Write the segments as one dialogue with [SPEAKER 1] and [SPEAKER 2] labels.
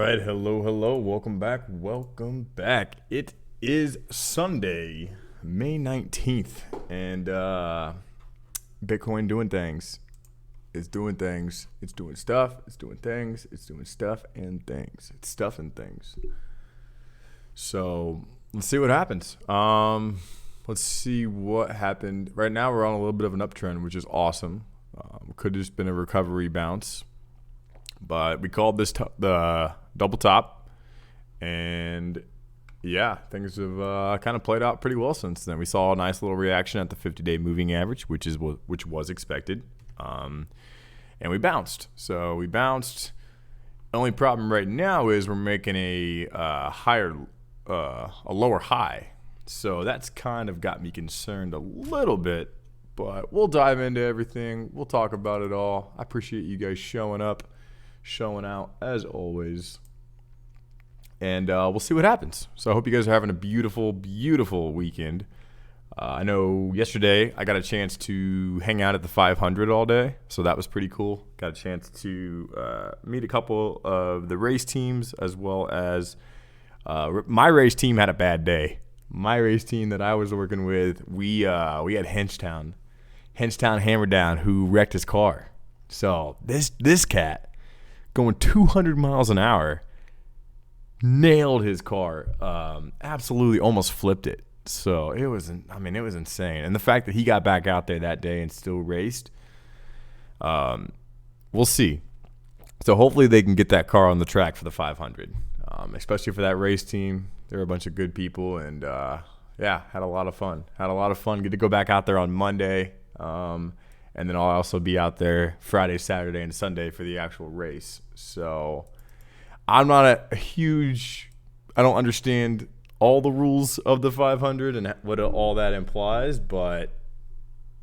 [SPEAKER 1] right, hello, welcome back. It is Sunday, May 19th, and Bitcoin doing things. It's doing things. It's doing stuff. It's doing things. It's doing stuff and things. It's stuff and things. So let's see what happens. Let's see what happened. Right now we're on a little bit of an uptrend, which is awesome. Could have just been a recovery bounce. But we called this the double top, and yeah, things have kind of played out pretty well since then. We saw a nice little reaction at the 50-day moving average, which was expected, and we bounced. So we bounced. The only problem right now is we're making a lower high. So that's kind of got me concerned a little bit. But we'll dive into everything. We'll talk about it all. I appreciate you guys showing up, showing out as always, and we'll see what happens. So I hope you guys are having a beautiful weekend. I know yesterday I got a chance to hang out at the 500 all day, so that was pretty cool. Got a chance to meet a couple of the race teams, as well as my race team had a bad day. My race team that I was working with, we had Henchtown Hammer Down, who wrecked his car. So this cat, going 200 miles an hour, nailed his car. Absolutely almost flipped it. So it was insane. And the fact that he got back out there that day and still raced, we'll see. So hopefully they can get that car on the track for the 500, especially for that race team. They're a bunch of good people, and yeah, had a lot of fun. Good to go back out there on Monday. And then I'll also be out there Friday, Saturday, and Sunday for the actual race. So I'm not I don't understand all the rules of the 500 and what all that implies, but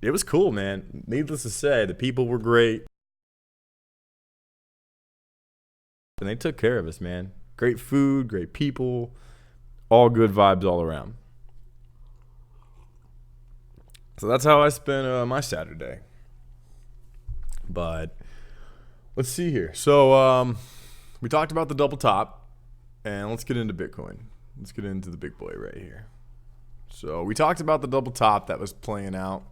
[SPEAKER 1] it was cool, man. Needless to say, the people were great. And they took care of us, man. Great food, great people, all good vibes all around. So that's how I spent my Saturday. But let's see here. So we talked about the double top, and let's get into Bitcoin. Let's get into the big boy right here. So we talked about the double top that was playing out,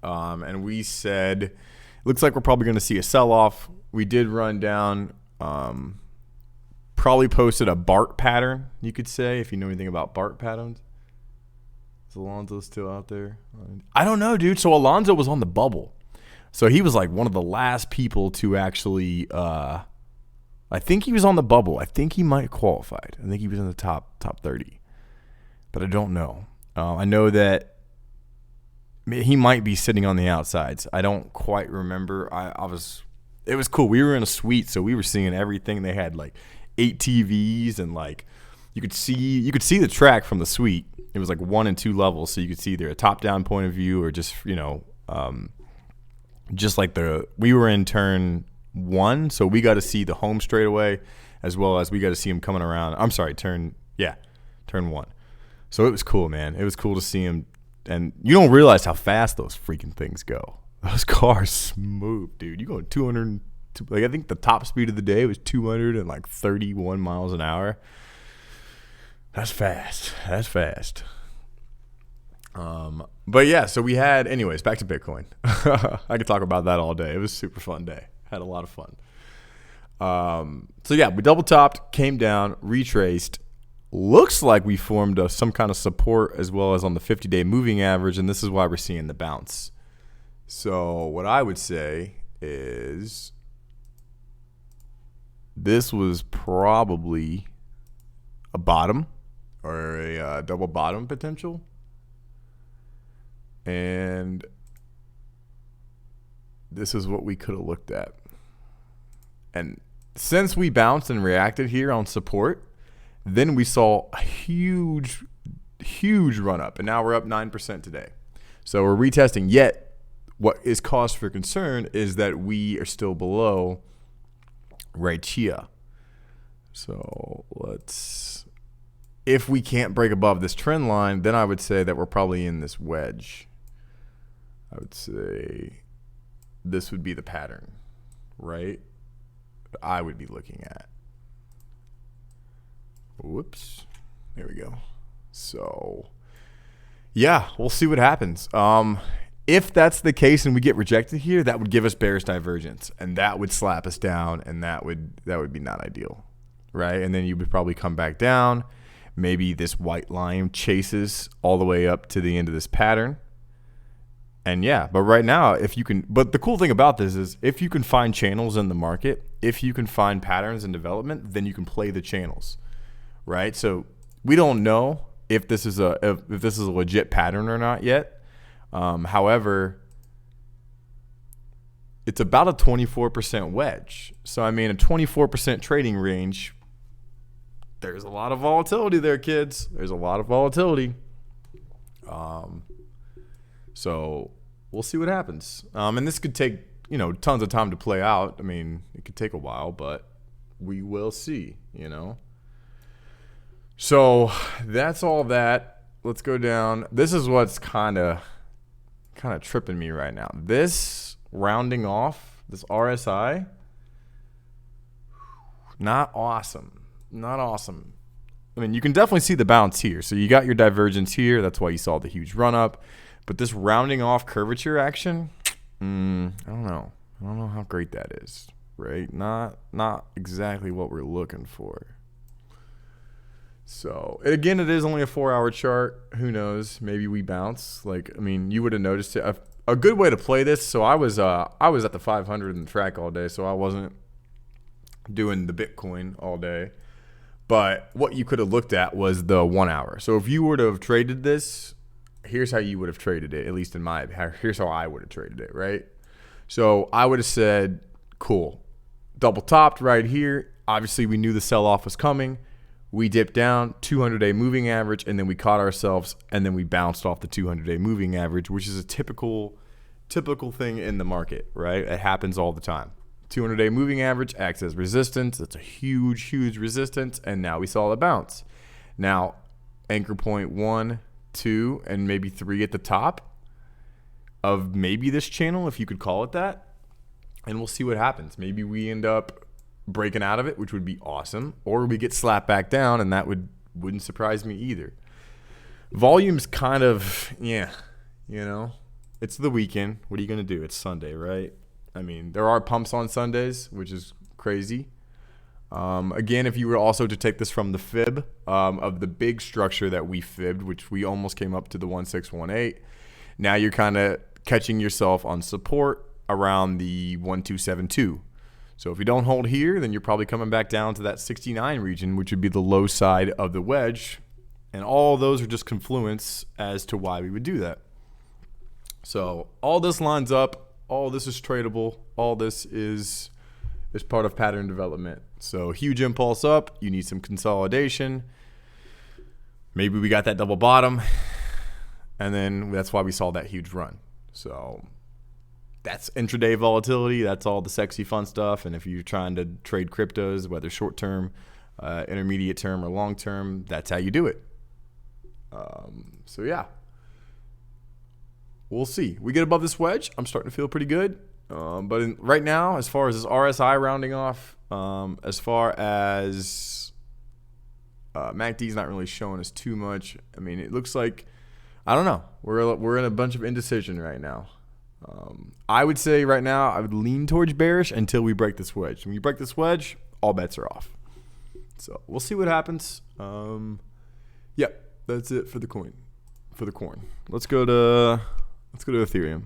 [SPEAKER 1] and we said it looks like we're probably going to see a sell-off. We did run down, probably posted a BART pattern, you could say, if you know anything about BART patterns. Is Alonzo still out there? I don't know, dude. So Alonzo was on the bubble. So he was like one of the last people to actually, I think he was on the bubble. I think he might have qualified. I think he was in the top 30. But I don't know. I know that he might be sitting on the outsides. I don't quite remember. It was cool. We were in a suite, so we were seeing everything. They had like 8 TVs, and like you could see the track from the suite. It was like 1 and 2 levels, so you could see either a top-down point of view or just, just like we were in turn 1, so we got to see the home straightaway, as well as we got to see him coming around. I'm sorry, turn 1. So it was cool, man. It was cool to see him, and you don't realize how fast those freaking things go. Those cars move, dude. You go 200, like I think the top speed of the day was 231 miles an hour. That's fast. But yeah, so we had, anyways, back to Bitcoin. I could talk about that all day. It was a super fun day. Had a lot of fun. So yeah, we double topped, came down, retraced. Looks like we formed some kind of support as well as on the 50-day moving average, and this is why we're seeing the bounce. So what I would say is this was probably a bottom, or a double bottom potential. And this is what we could have looked at. And since we bounced and reacted here on support, then we saw a huge run up. And now we're up 9% today. So we're retesting. Yet what is cause for concern is that we are still below right here. So if we can't break above this trend line, then I would say that we're probably in this wedge. I would say this would be the pattern, right? I would be looking at. Whoops. There we go. So, yeah, we'll see what happens. If that's the case and we get rejected here, that would give us bearish divergence, and that would slap us down, and that would be not ideal, right? And then you would probably come back down. Maybe this white line chases all the way up to the end of this pattern. And yeah, but right now, if you can, but the cool thing about this is if you can find channels in the market, if you can find patterns in development, then you can play the channels, right? So we don't know if this is a legit pattern or not yet. However, it's about a 24% wedge. So I mean, a 24% trading range. There's a lot of volatility there, kids. There's a lot of volatility. So we'll see what happens. And this could take, tons of time to play out. I mean, it could take a while, but we will see, So that's all that. Let's go down. This is what's kind of tripping me right now. This rounding off, this RSI, not awesome. Not awesome. I mean, you can definitely see the bounce here. So you got your divergence here. That's why you saw the huge run up. But this rounding off curvature action, I don't know. I don't know how great that is, right? Not exactly what we're looking for. So, again, it is only a 4-hour chart. Who knows? Maybe we bounce. You would have noticed it. A good way to play this. So I was at the 500 in the track all day, so I wasn't doing the Bitcoin all day. But what you could have looked at was the 1 hour. So if you were to have traded this, here's how you would have traded it, at least here's how I would have traded it, right? So I would have said, cool, double topped right here. Obviously, we knew the sell-off was coming. We dipped down, 200-day moving average, and then we caught ourselves, and then we bounced off the 200-day moving average, which is a typical thing in the market, right? It happens all the time. 200-day moving average acts as resistance. That's a huge, huge resistance, and now we saw the bounce. Now, anchor point 1, 2, and maybe 3 at the top of maybe this channel, if you could call it that, and we'll see what happens. Maybe we end up breaking out of it, which would be awesome, or we get slapped back down, and that wouldn't surprise me either. Volume's kind of, it's the weekend. What are you going to do? It's Sunday, right? I mean, there are pumps on Sundays, which is crazy. Again, if you were also to take this from the fib of the big structure that we fibbed, which we almost came up to the 1618, now you're kind of catching yourself on support around the 1272. So if you don't hold here, then you're probably coming back down to that 69 region, which would be the low side of the wedge. And all those are just confluence as to why we would do that. So all this lines up. All this is tradable. All this is part of pattern development. So huge impulse up. You need some consolidation. Maybe we got that double bottom. And then that's why we saw that huge run. So that's intraday volatility. That's all the sexy fun stuff. And if you're trying to trade cryptos, whether short term, intermediate term, or long term, that's how you do it. So yeah. We'll see. We get above this wedge. I'm starting to feel pretty good. But right now, as far as this RSI rounding off, as far as MACD's not really showing us too much. I mean, it looks like, I don't know. We're in a bunch of indecision right now. I would say right now, I would lean towards bearish until we break this wedge. When you break this wedge, all bets are off. So we'll see what happens. Yep, that's it for the coin. Let's go to Ethereum.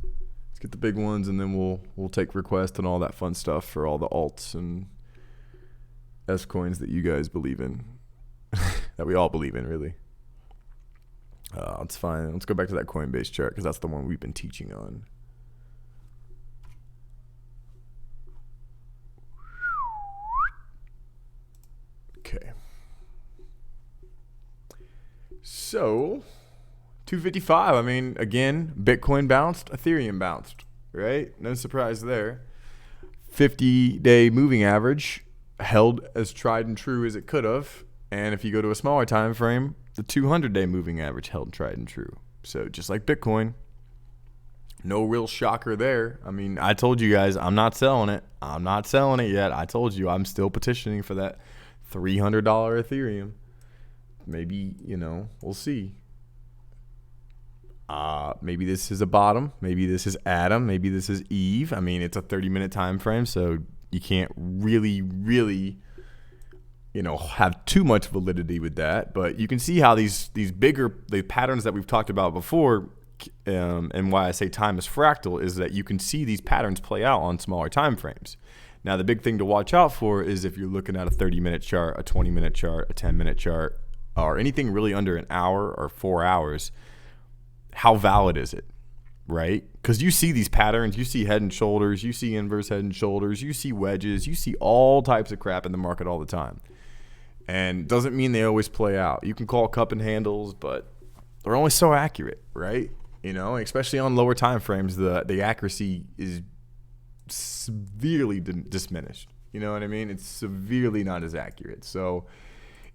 [SPEAKER 1] Let's get the big ones, and then we'll take requests and all that fun stuff for all the alts and S coins that you guys believe in, that we all believe in, really. It's fine. Let's go back to that Coinbase chart because that's the one we've been teaching on. Okay. So 255. I mean, again, Bitcoin bounced, Ethereum bounced, right? No surprise there. 50-day moving average held as tried and true as it could have. And if you go to a smaller time frame, the 200-day moving average held tried and true. So just like Bitcoin, no real shocker there. I mean, I told you guys I'm not selling it. I'm not selling it yet. I told you I'm still petitioning for that $300 Ethereum. Maybe, we'll see. Maybe this is a bottom. Maybe this is Adam. Maybe this is Eve. I mean, it's a 30-minute time frame, so you can't really, have too much validity with that. But you can see how the patterns that we've talked about before, and why I say time is fractal, is that you can see these patterns play out on smaller time frames. Now, the big thing to watch out for is if you're looking at a 30-minute chart, a 20-minute chart, a 10-minute chart, or anything really under an hour or 4 hours, how valid is it, right? Because you see these patterns, you see head and shoulders, you see inverse head and shoulders, you see wedges, you see all types of crap in the market all the time. And doesn't mean they always play out. You can call cup and handles, but they're only so accurate, right? Especially on lower time frames, the accuracy is severely diminished. You know what I mean? It's severely not as accurate. So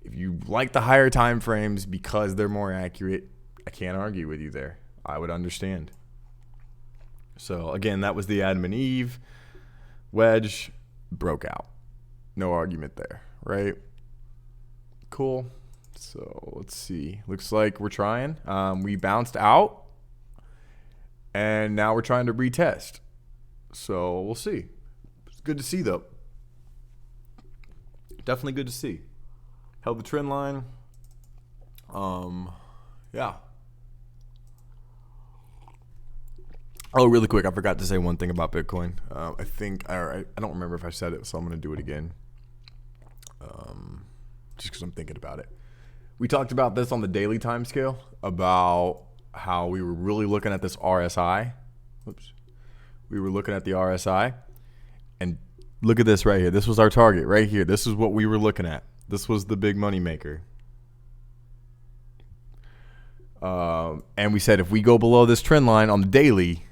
[SPEAKER 1] if you like the higher time frames because they're more accurate, I can't argue with you there. I would understand. So again, that was the Adam and Eve wedge, broke out. No argument there, right? Cool. So let's see. Looks like we're trying. We bounced out, and now we're trying to retest. So we'll see. It's good to see, though. Definitely good to see. Held the trend line. Yeah. Oh, really quick, I forgot to say one thing about Bitcoin. I don't remember if I said it, so I'm going to do it again. Just because I'm thinking about it. We talked about this on the daily time scale, about how we were really looking at this RSI. We were looking at the RSI, and look at this right here. This was our target right here. This is what we were looking at. This was the big money maker. And we said if we go below this trend line on the daily,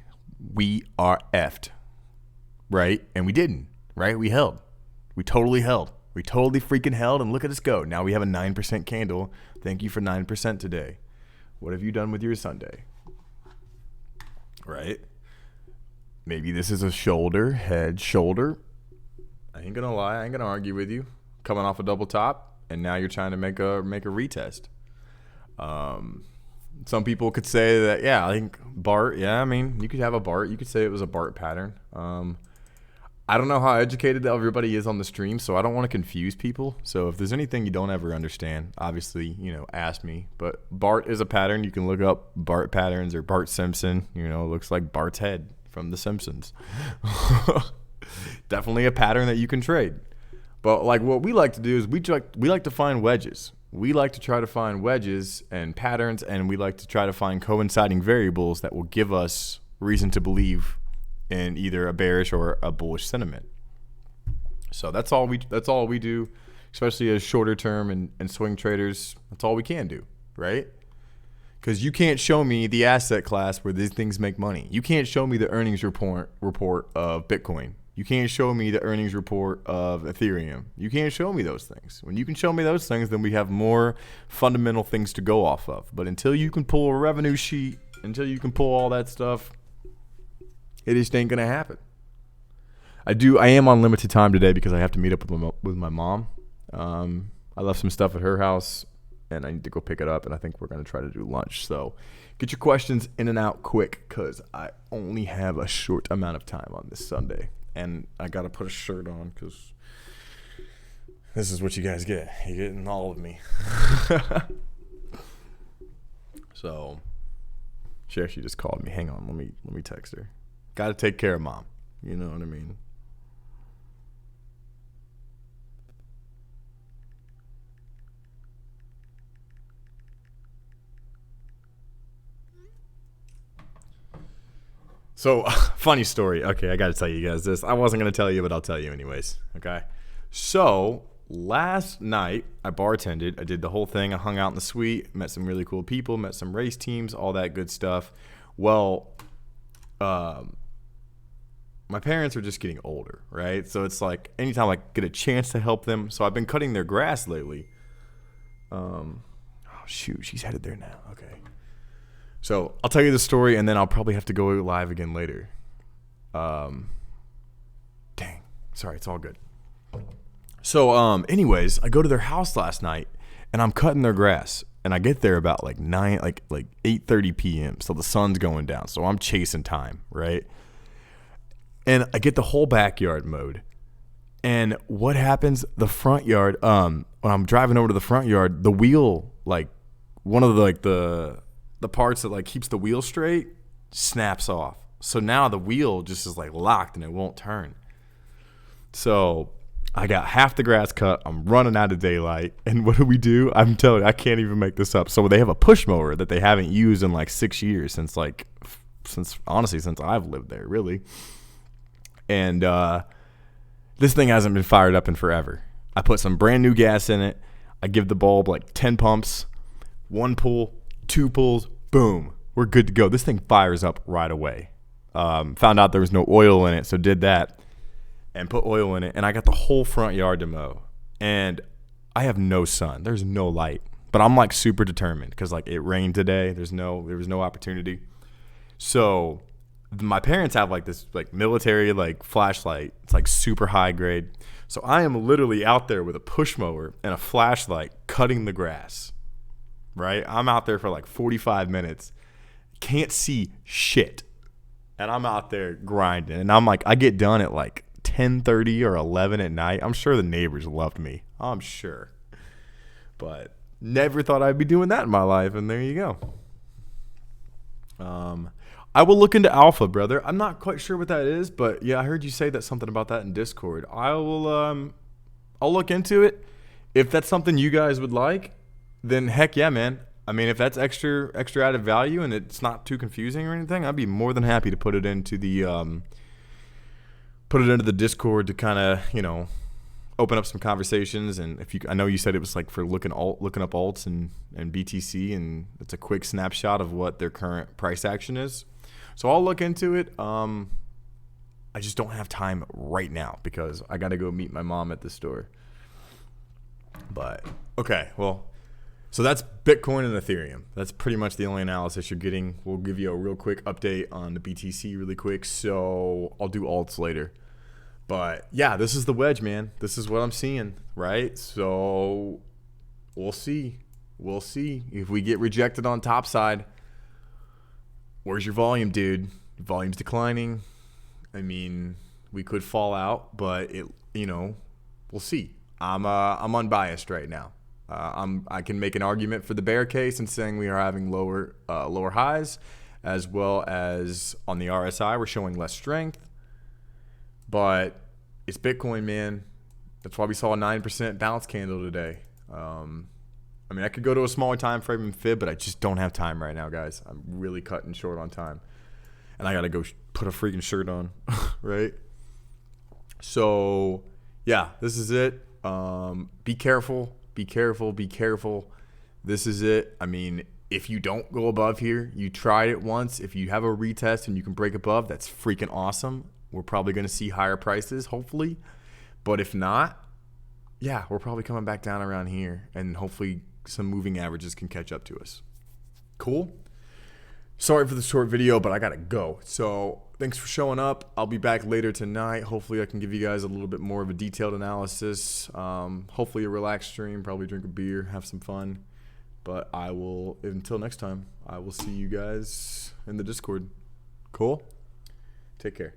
[SPEAKER 1] we are effed, right? And we didn't, right? We held. We totally held. We totally freaking held, and look at us go. Now we have a 9% candle. Thank you for 9% today. What have you done with your Sunday? Right? Maybe this is a shoulder, head, shoulder. I ain't gonna lie. I ain't gonna argue with you. Coming off a double top, and now you're trying to make a retest. Some people could say that, yeah, I think BART, yeah, I mean, you could have a BART. You could say it was a BART pattern. I don't know how educated everybody is on the stream, so I don't want to confuse people. So if there's anything you don't ever understand, obviously, ask me. But BART is a pattern. You can look up BART patterns or Bart Simpson. It looks like Bart's head from The Simpsons. Definitely a pattern that you can trade. But like what we like to do is we like to find wedges. We like to try to find wedges and patterns, and we like to try to find coinciding variables that will give us reason to believe in either a bearish or a bullish sentiment. So that's all we do, especially as shorter term and swing traders. That's all we can do, right? Because you can't show me the asset class where these things make money. You can't show me the earnings report of Bitcoin. You can't show me the earnings report of Ethereum. You can't show me those things. When you can show me those things, then we have more fundamental things to go off of. But until you can pull a revenue sheet, until you can pull all that stuff, it just ain't gonna happen. I am on limited time today because I have to meet up with my mom. I left some stuff at her house, and I need to go pick it up, and I think we're gonna try to do lunch. So get your questions in and out quick, because I only have a short amount of time on this Sunday. And I got to put a shirt on because this is what you guys get. You're getting all of me. So, she actually just called me. Hang on, let me text her. Got to take care of mom. You know what I mean? So, funny story. Okay, I got to tell you guys this. I wasn't going to tell you, but I'll tell you anyways. Okay. So, last night, I bartended. I did the whole thing. I hung out in the suite, met some really cool people, met some race teams, all that good stuff. Well, my parents are just getting older, right? So, it's like anytime I get a chance to help them. So, I've been cutting their grass lately. Oh, shoot. She's headed there now. Okay. So I'll tell you the story, and then I'll probably have to go live again later. Dang. Sorry, it's all good. So anyways, I go to their house last night and I'm cutting their grass. And I get there about like 8:30 p.m. So the sun's going down. So I'm chasing time, right? And I get the whole backyard mowed. And what happens? The front yard, when I'm driving over to the front yard, the wheel, like one of the parts that like keeps the wheel straight, snaps off. So now the wheel just is like locked and it won't turn. So I got half the grass cut. I'm running out of daylight. And what do? I'm telling you, I can't even make this up. So they have a push mower that they haven't used in like 6 years since I've lived there, really. And this thing hasn't been fired up in forever. I put some brand new gas in it. I give the bulb like 10 pumps, 1 pull, 2 pulls, boom. We're good to go. This thing fires up right away. Found out there was no oil in it, so did that. And put oil in it, and I got the whole front yard to mow. And I have no sun. There's no light. But I'm like super determined because like it rained today. There was no opportunity. So my parents have like this like military like flashlight. It's like super high grade. So I am literally out there with a push mower and a flashlight cutting the grass. Right? I'm out there for like 45 minutes. Can't see shit. And I'm out there grinding. And I'm like, I get done at like 10:30 or 11 at night. I'm sure the neighbors loved me. I'm sure. But never thought I'd be doing that in my life, and there you go. I will look into alpha, brother. I'm not quite sure what that is, but yeah, I heard you say that something about that in Discord. I'll look into it. If that's something you guys would like, then heck yeah, man. I mean, if that's extra added value and it's not too confusing or anything, I'd be more than happy to put it into the Discord to kind of, open up some conversations. And I know you said it was like for looking up alts and BTC, and it's a quick snapshot of what their current price action is. So I'll look into it. I just don't have time right now because I got to go meet my mom at the store. But okay, well, so that's Bitcoin and Ethereum. That's pretty much the only analysis you're getting. We'll give you a real quick update on the BTC really quick. So I'll do alts later. But yeah, this is the wedge, man. This is what I'm seeing, right? So we'll see. We'll see. If we get rejected on top side, where's your volume, dude? Volume's declining. I mean, we could fall out, but we'll see. I'm unbiased right now. I can make an argument for the bear case and saying we are having lower highs, as well as on the RSI we're showing less strength. But it's Bitcoin, man. That's why we saw a 9% bounce candle today. I could go to a smaller time frame and fib, but I just don't have time right now, guys. I'm really cutting short on time. And I got to go put a freaking shirt on, right? So, yeah, this is it. Be careful. Be careful. Be careful. This is it. I mean, if you don't go above here, you tried it once. If you have a retest and you can break above, that's freaking awesome. We're probably going to see higher prices, hopefully. But if not, yeah, we're probably coming back down around here. And hopefully some moving averages can catch up to us. Cool? Sorry for the short video, but I got to go. So thanks for showing up. I'll be back later tonight. Hopefully I can give you guys a little bit more of a detailed analysis. Hopefully a relaxed stream. Probably drink a beer, have some fun. But until next time, I will see you guys in the Discord. Cool? Take care.